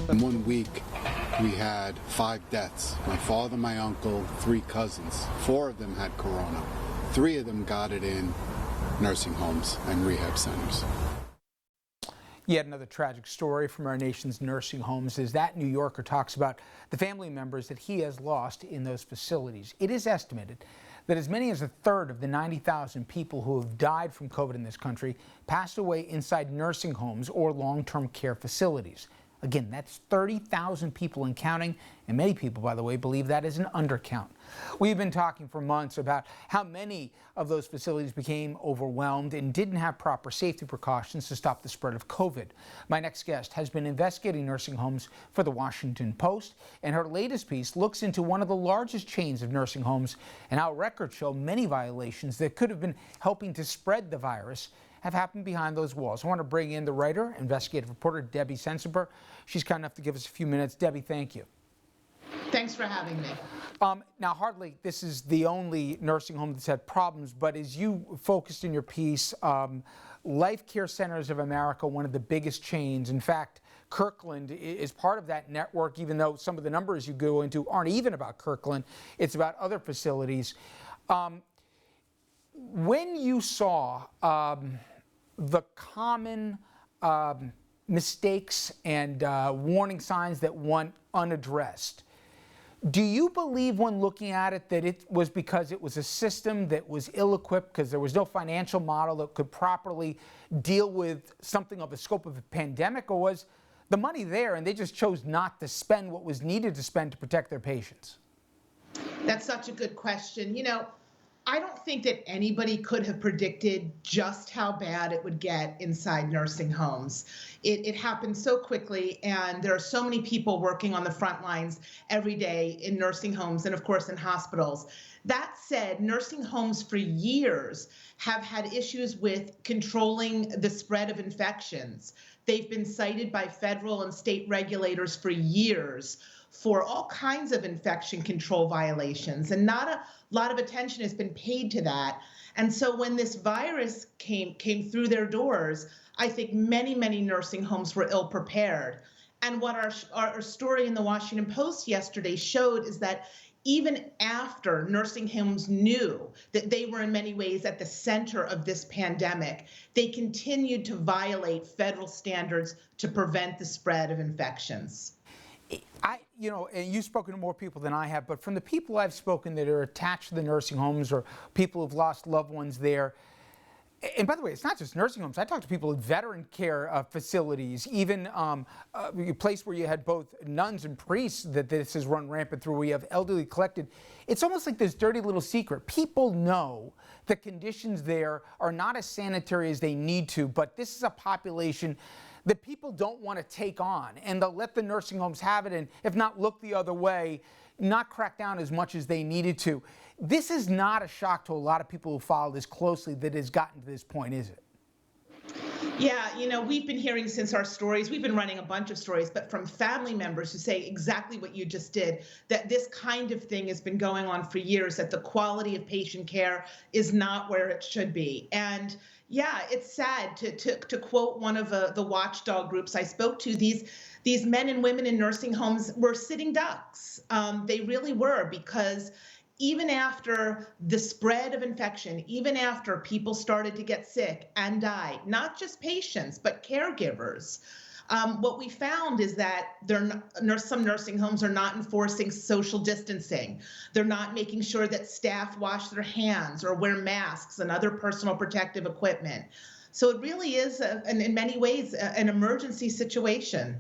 In 1 week, we had 5 deaths. My father, my uncle, 3 cousins. 4 of them had corona. 3 of them got it in nursing homes and rehab centers. Yet another tragic story from our nation's nursing homes is that New Yorker talks about the family members that he has lost in those facilities. It is estimated that as many as a third of the 90,000 people who have died from COVID in this country passed away inside nursing homes or long-term care facilities. Again, that's 30,000 people and counting, and many people, by the way, believe that is an undercount. We've been talking for months about how many of those facilities became overwhelmed and didn't have proper safety precautions to stop the spread of COVID. My next guest has been investigating nursing homes for the Washington Post, and her latest piece looks into one of the largest chains of nursing homes and how records show many violations that could have been helping to spread the virus have happened behind those walls. I want to bring in the writer, investigative reporter, Debbie Cenziper. She's kind enough to give us a few minutes. Debbie, thank you. Thanks for having me. Now, hardly this is the only nursing home that's had problems, but as you focused in your piece, Life Care Centers of America, one of the biggest chains. In fact, Kirkland is part of that network, even though some of the numbers you go into aren't even about Kirkland. It's about other facilities. When you saw the common mistakes and warning signs that went unaddressed, do you believe when looking at it that it was because it was a system that was ill-equipped because there was no financial model that could properly deal with something of the scope of a pandemic, or was the money there and they just chose not to spend what was needed to spend to protect their patients? That's such a good question. You know, I don't think that anybody could have predicted just how bad it would get inside nursing homes. It happened so quickly, and there are so many people working on the front lines every day in nursing homes and, of course, in hospitals. That said, nursing homes for years have had issues with controlling the spread of infections. They've been cited by federal and state regulators for years for all kinds of infection control violations, and not a lot of attention has been paid to that. And so when this virus came through their doors, I think many nursing homes were ill prepared. And what our story in the Washington Post yesterday showed is that even after nursing homes knew that they were in many ways at the center of this pandemic, they continued to violate federal standards to prevent the spread of infections. You know, and you've spoken to more people than I have, but from the people I've spoken that are attached to the nursing homes or people who've lost loved ones there, and by the way, it's not just nursing homes. I talked to people in veteran care facilities, even a place where you had both nuns and priests that this has run rampant through, where you have elderly collected. It's almost like this dirty little secret. People know the conditions there are not as sanitary as they need to, but this is a population that people don't want to take on, and they'll let the nursing homes have it, and if not, look the other way, not crack down as much as they needed to. This is not a shock to a lot of people who follow this closely that has gotten to this point, is it? Yeah, you know, we've been hearing since our stories, we've been running a bunch of stories, but from family members who say exactly what you just did, that this kind of thing has been going on for years, that the quality of patient care is not where it should be. And yeah, it's sad to quote one of the watchdog groups I spoke to, these men and women in nursing homes were sitting ducks. They really were, because even after the spread of infection, even after people started to get sick and die, not just patients, but caregivers, what we found is that some nursing homes are not enforcing social distancing. They're not making sure that staff wash their hands or wear masks and other personal protective equipment. So it really is, in many ways, an emergency situation.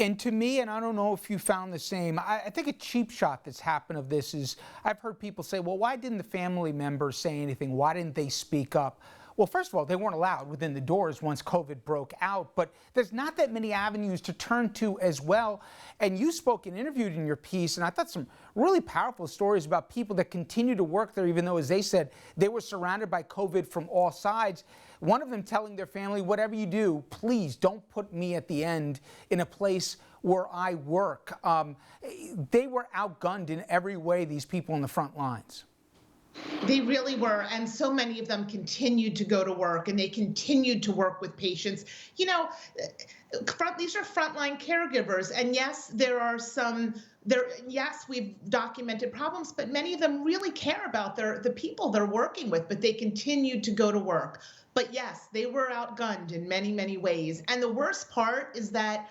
And to me, and I don't know if you found the same, I think a cheap shot that's happened of this is, I've heard people say, well, why didn't the family members say anything? Why didn't they speak up? Well, first of all, they weren't allowed within the doors once COVID broke out, but there's not that many avenues to turn to as well. And you spoke and interviewed in your piece, and I thought some really powerful stories about people that continue to work there, even though, as they said, they were surrounded by COVID from all sides. One of them telling their family, whatever you do, please don't put me at the end in a place where I work. They were outgunned in every way, these people on the front lines. They really were. And so many of them continued to go to work and they continued to work with patients. You know, these are frontline caregivers. And yes, yes, we've documented problems, but many of them really care about the people they're working with, but they continued to go to work. But yes, they were outgunned in many, many ways. And the worst part is that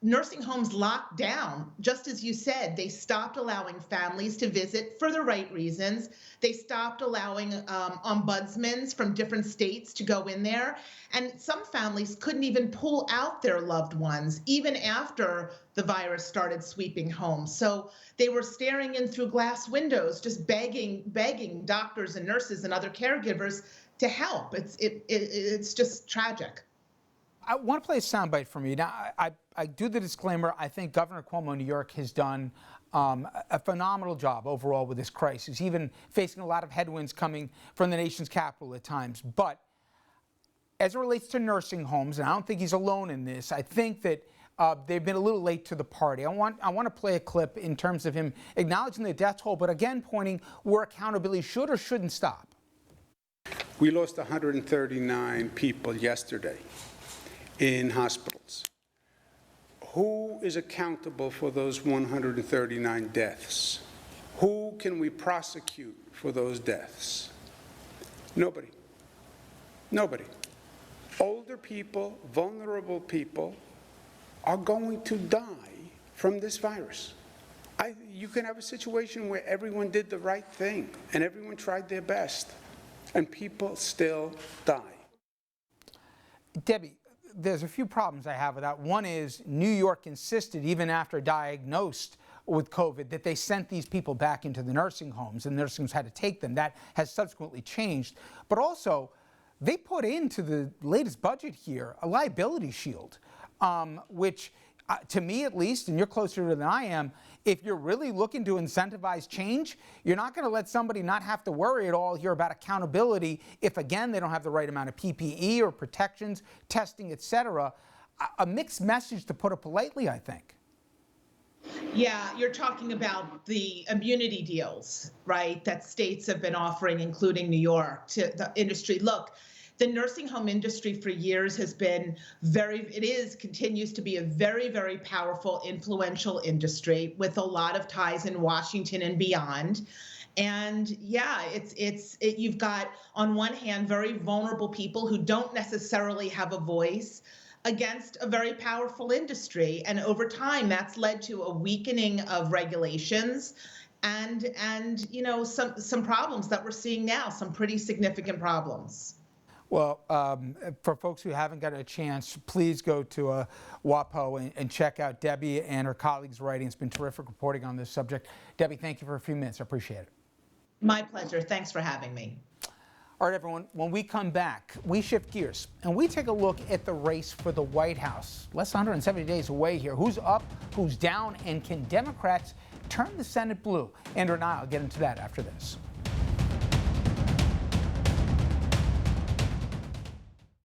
nursing homes locked down. Just as you said, they stopped allowing families to visit for the right reasons. They stopped allowing ombudsmen from different states to go in there. And some families couldn't even pull out their loved ones, even after the virus started sweeping homes. So they were staring in through glass windows, just begging doctors and nurses and other caregivers to help. It's just tragic. I want to play a soundbite from you. Now, I do the disclaimer. I think Governor Cuomo in New York has done a phenomenal job overall with this crisis, even facing a lot of headwinds coming from the nation's capital at times. But as it relates to nursing homes, and I don't think he's alone in this, I think that they've been a little late to the party. I want to play a clip in terms of him acknowledging the death toll, but again pointing where accountability should or shouldn't stop. We lost 139 people yesterday in hospitals. Who is accountable for those 139 deaths? Who can we prosecute for those deaths? Nobody. Nobody. Older people, vulnerable people are going to die from this virus. You can have a situation where everyone did the right thing and everyone tried their best, and people still die. Debbie, there's a few problems I have with that. One is New York insisted, even after diagnosed with COVID, that they sent these people back into the nursing homes, and nursing homes had to take them. That has subsequently changed. But also, they put into the latest budget here a liability shield, which to me at least, and you're closer to it than I am, if you're really looking to incentivize change, you're not going to let somebody not have to worry at all here about accountability if, again, they don't have the right amount of PPE or protections, testing, et cetera. A mixed message, to put it politely, I think. Yeah, you're talking about the immunity deals, right, that states have been offering, including New York, to the industry. Look, the nursing home industry for years has been continues to be a very, very powerful, influential industry with a lot of ties in Washington and beyond. And yeah, you've got, on one hand, very vulnerable people who don't necessarily have a voice against a very powerful industry. And over time, that's led to a weakening of regulations and you know, some problems that we're seeing now, some pretty significant problems. Well, for folks who haven't got a chance, please go to WAPO and check out Debbie and her colleagues' writing. It's been terrific reporting on this subject. Debbie, thank you for a few minutes. I appreciate it. My pleasure. Thanks for having me. All right, everyone, when we come back, we shift gears and we take a look at the race for the White House. Less than 170 days away here. Who's up, who's down, and can Democrats turn the Senate blue? Andrew and I will get into that after this.